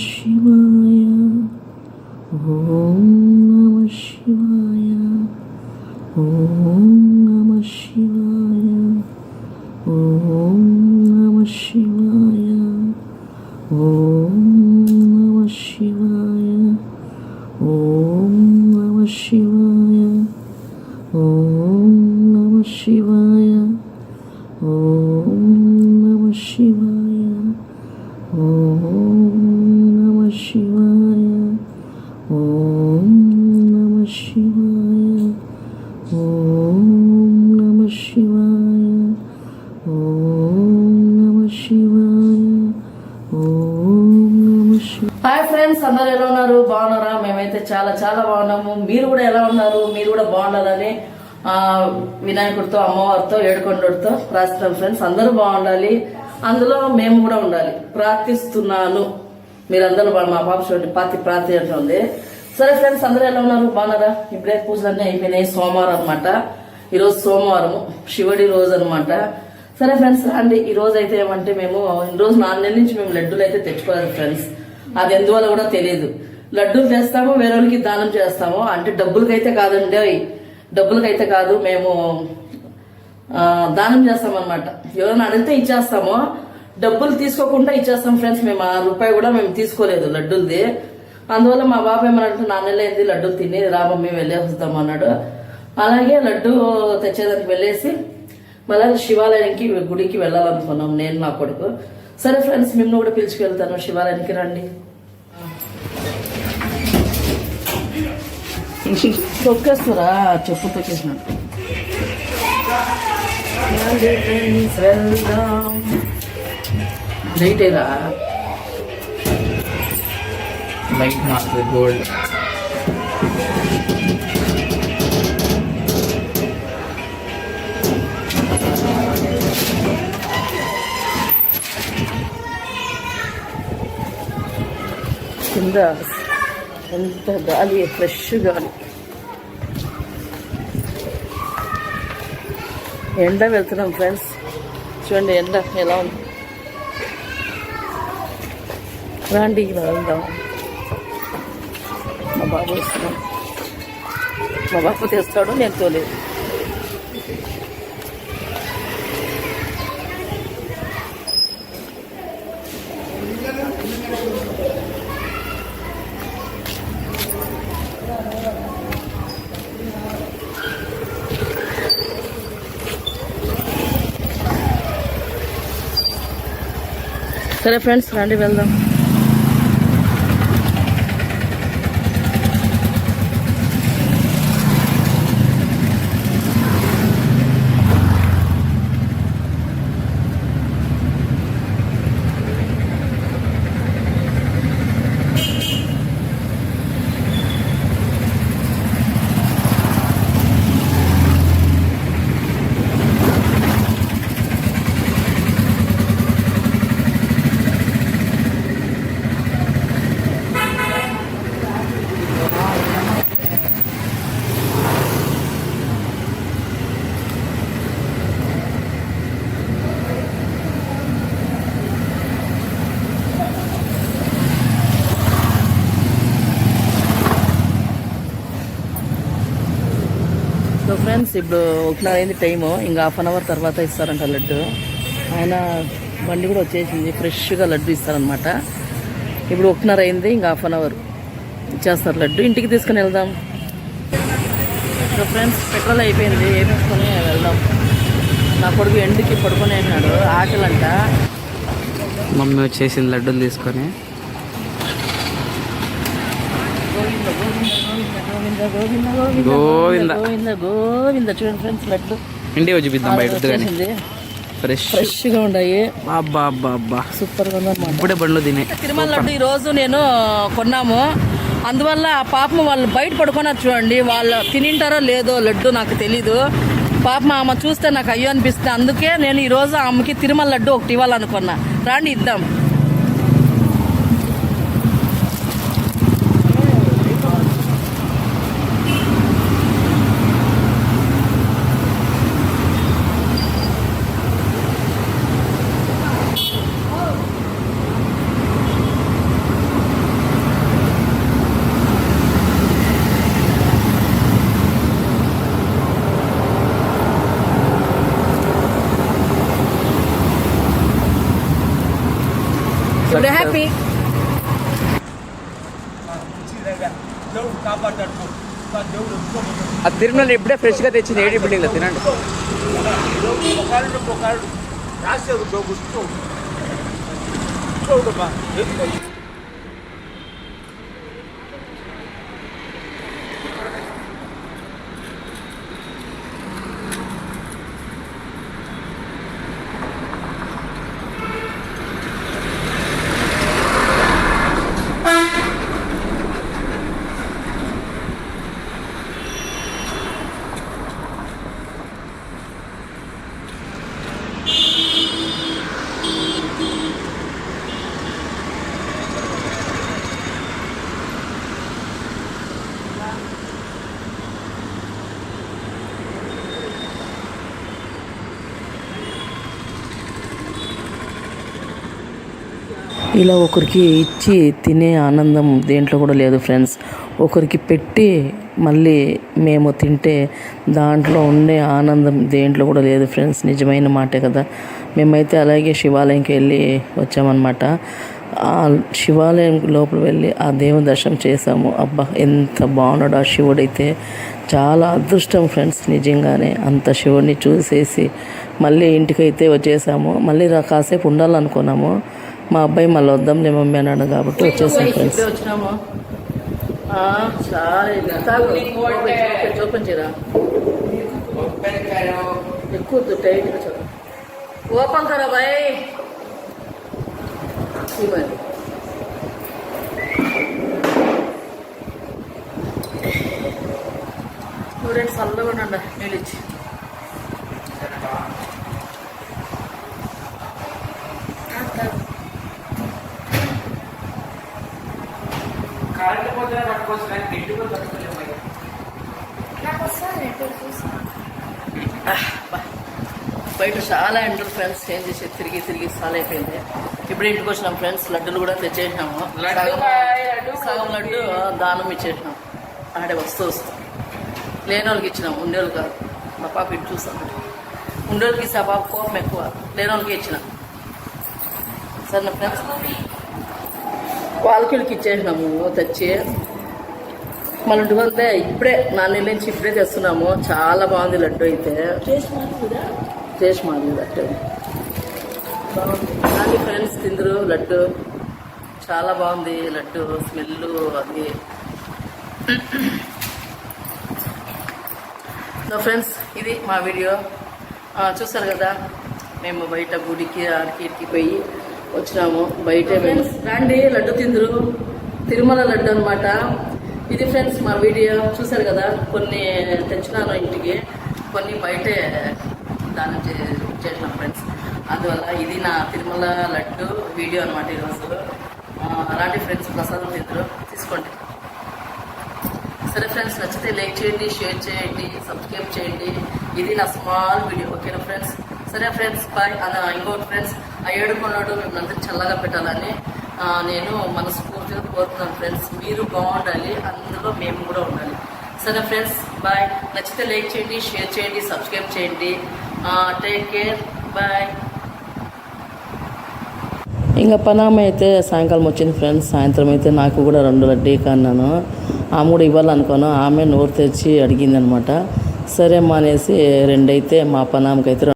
శివాయ. ఓం నమః శివాయ. ఓం నమః శివాయ. ఓం నమః శివాయ. ఓం నమః శివాయ. ఓం నమః శివాయ. ఓం నమః శివాయ. ఓం నమః శివాయ. ఓం నమః శివాయ. ఓం నమః శివాయ. ఓం నమః శివాయ. ఓం నమః శివాయ. ఓం నమః శివాయ. హాయ్ ఫ్రెండ్స్, అందరు ఎలా ఉన్నారు? బాగున్నారా? మేమైతే చాలా చాలా బాగున్నాము. మీరు కూడా ఎలా ఉన్నారు? మీరు కూడా బాగుండాలని వినాయకుడితో, అమ్మవారితో, ఏడుకొండతో ప్రార్థిస్తాం ఫ్రెండ్స్. అందరూ బాగుండాలి, అందులో మేము కూడా ఉండాలి ప్రార్థిస్తున్నాను. మీరందరూ మా పాప చూడండి ప్రార్థించండి. సరే ఫ్రెండ్స్, అందరూ ఎలా ఉన్నారు? బాగున్నారా? ఇప్పుడే పూజలన్నీ అయిపోయినాయి. సోమవారం అనమాట, ఈరోజు సోమవారం, శివుడి రోజు అనమాట. సరే ఫ్రెండ్స్ రండి. ఈ రోజు అయితే ఏమంటే మేము ఈ రోజు 4 నెలల నుంచి మేము లడ్డూలు అయితే తెచ్చుకోలేదు ఫ్రెండ్స్. అది ఎందువల్ల కూడా తెలియదు. లడ్డూలు చేస్తాము, వేరే వాళ్ళకి దానం చేస్తాము. అంటే డబ్బులకైతే కాదండి, డబ్బులకైతే కాదు, మేము దానం చేస్తాం అనమాట. ఎవరైనా అడిగితే ఇచ్చేస్తాము, డబ్బులు తీసుకోకుండా ఇచ్చేస్తాం ఫ్రెండ్స్. మేము ₹1 కూడా మేము తీసుకోలేదు లడ్డూలది. అందువల్ల మా బాబు ఏమన్నట్టు 4 నెలలు అయింది లడ్డూలు తిని, రాబమ్మ వెళ్ళేసి వస్తాం అన్నాడు. అలాగే లడ్డు తెచ్చేదానికి వెళ్ళేసి మళ్ళీ శివాలయానికి, గుడికి వెళ్ళాలనుకున్నాం నేను, నా కొడుకు. సరే ఫ్రెండ్స్, మిమ్మల్ని కూడా పిలుచుకెళ్తాను, శివాలయానికి రండి. తొక్కేస్తురా, చెప్పు తొక్కేసినట్టు. వెళ్దాం, లైటేరా, లైట్ మాత్రం గోల్డ్. కింద ఎంత గాలి, ఫ్రెష్ గాలి. ఎండ వెళ్తున్నాం ఫ్రెండ్స్, చూడండి ఎండ ఎలా ఉంది. రండి వెళ్దాం. మా బాబు వస్తున్నాం, మా బాబు తెస్తాడు, నేను తోలేదు. సరే ఫ్రెండ్స్ రండి వెళ్దాం. ఫ్రెండ్స్ ఇప్పుడు 1:30 అయింది టైము, ఇంకా 1/2 అవర్ తర్వాత ఇస్తారంట లడ్డు. ఆయన బండి కూడా వచ్చేసింది, ఫ్రెష్గా లడ్డు ఇస్తారనమాట. ఇప్పుడు 1:30 అయింది, ఇంకా 1/2 అవర్ ఇచ్చేస్తారు లడ్డు. ఇంటికి తీసుకుని వెళ్దాం. ఫ్రెండ్స్ పెట్రోల్ అయిపోయింది, వేపించుకొని వెళ్దాం. నా కొడుకు ఎండుకి పడుకొని అన్నాడు, ఆకలంట. మమ్మీ వచ్చేసింది లడ్డూలు తీసుకొని. గోవింద గోవింద గోవింద. చూడండి ఫ్రెండ్స్ లడ్డు ఇండియా చూపిద్దాం, బయట ఫ్రెష్ గా ఉన్నాయి. సూపర్ గా ఇప్పుడే బండ్లు తినే. తిరుమల లడ్డు ఈ రోజు నేను కొన్నాము, అందువల్ల పాపం వాళ్ళు బయట పడుకున్నారు చూడండి. వాళ్ళు తినింటారో లేదో లడ్డు నాకు తెలీదు. పాపం ఆమె చూస్తే నాకు అయ్యో అనిపిస్తుంది. అందుకే నేను ఈరోజు ఆమెకి తిరుమల లడ్డు ఒకటి ఇవ్వాలనుకున్నా. రాండి ఇద్దాం. హ్యాపీ. ఆ తిరుమల ఇప్పుడే ఫ్రెష్గా తెచ్చింది ఏడి బిల్డింగ్లో తినండి. ఇలా ఒకరికి ఇచ్చి తినే ఆనందం దేంట్లో కూడా లేదు ఫ్రెండ్స్. ఒకరికి పెట్టి మళ్ళీ మేము తింటే దాంట్లో ఉండే ఆనందం దేంట్లో కూడా లేదు ఫ్రెండ్స్. నిజమైన మాటే కదా. మేమైతే అలాగే శివాలయంకి వెళ్ళి వచ్చామన్నమాట. ఆ శివాలయం లోపల వెళ్ళి ఆ దేవుని దర్శనం చేసాము. అబ్బా ఎంత బాగున్నాడు ఆ శివుడైతే. చాలా అదృష్టం ఫ్రెండ్స్ నిజంగానే. అంత శివుడిని చూసేసి మళ్ళీ ఇంటికైతే వచ్చేసాము. మళ్ళీ కాసేపు ఉండాలనుకున్నాము. మా అబ్బాయి మళ్ళీ వద్దాంలే మమ్మీ అన్నాడు కాబట్టి వచ్చేసాం ఫ్రెండ్స్. వచ్చినాము. చూపించరా ఎక్కువ టైట్ ఓపెన్ కరా బాయ్. నువ్వు రెండు చల్లగా ఉండండి నీళ్ళు ఇచ్చి. బయట చాలా ఎంటర్ ఫ్రెండ్స్. ఏం చేసి తిరిగి తిరిగి చాలా అయిపోయింది. ఇప్పుడు ఇంటికి వచ్చినాం ఫ్రెండ్స్. లడ్డూలు కూడా తెచ్చేసినాము. సగం లడ్డు దానం ఇచ్చేసినాం. ఆడే వస్తూ లేని వాళ్ళకి ఇచ్చినాం, ఉండేవాళ్ళు కాదు. మా పాప ఇటు చూస్తాం. ఉండేవాళ్ళకి ఇస్తే ఆ పాప కోపం ఎక్కువ, లేని వాళ్ళకి ఇచ్చినాం. సరేనా ఫ్రెండ్స్, వాళ్ళకి ఇచ్చేసినాము తెచ్చి. మళ్ళీ వంతే ఇప్పుడే నాన్న నుంచి ఇప్పుడే తెస్తున్నాము. చాలా బాగుంది లడ్డు అయితే. టేస్ట్ మాది లడ్డు బాగుంది ఫ్రెండ్స్. తిందరు లడ్డు చాలా బాగుంది. లడ్డు స్మెల్ అది. ఫ్రెండ్స్ ఇది మా వీడియో. చూసారు కదా, మేము బయట గుడికి ఆడికి ఇడికి పోయి వచ్చినాము. బయట రండి లడ్డు తిందరు. తిరుమల లడ్డు అనమాట ఇది ఫ్రెండ్స్. మా వీడియో చూసారు కదా. కొన్ని తెచ్చినాను ఇంటికి, కొన్ని బయటే దానం చేసినాం ఫ్రెండ్స్. అందువల్ల ఇది నా తిరుమల లడ్డు వీడియో అనమాట ఈరోజు. అలాంటి ఫ్రెండ్స్ ప్రసాదం తిందరు తీసుకోండి. సరే ఫ్రెండ్స్, నచ్చితే లైక్ చేయండి, షేర్ చేయండి, సబ్స్క్రైబ్ చేయండి. ఇది నా స్మాల్ వీడియో. ఓకేనా ఫ్రెండ్స్? సరే ఫ్రెండ్స్, బాయ్. ఇంకోటి ఫ్రెండ్స్, ఆ ఏడుకొన్నాడు మిమ్మల్ని అందరికీ చల్లగా పెట్టాలని నేను మనస్ఫూర్తిగా కోరుతున్నాను ఫ్రెండ్స్. మీరు బాగుండాలి, అందులో మేము కూడా ఉండాలి. సరే ఫ్రెండ్స్, బాయ్. నచ్చితే లైక్ చేయండి, షేర్ చేయండి, సబ్స్క్రైబ్ చేయండి. Take care, bye. ఇంకా పనామ అయితే సాయంకాలం వచ్చింది ఫ్రెండ్స్. సాయంత్రం అయితే నాకు కూడా 2 లడ్డీ కన్నాను. ఆమె కూడా ఇవ్వాలనుకోను. ఆమె నోరు తెచ్చి అడిగింది అనమాట. సరే అమ్మా అనేసి 2 అయితే మా పనామకైతే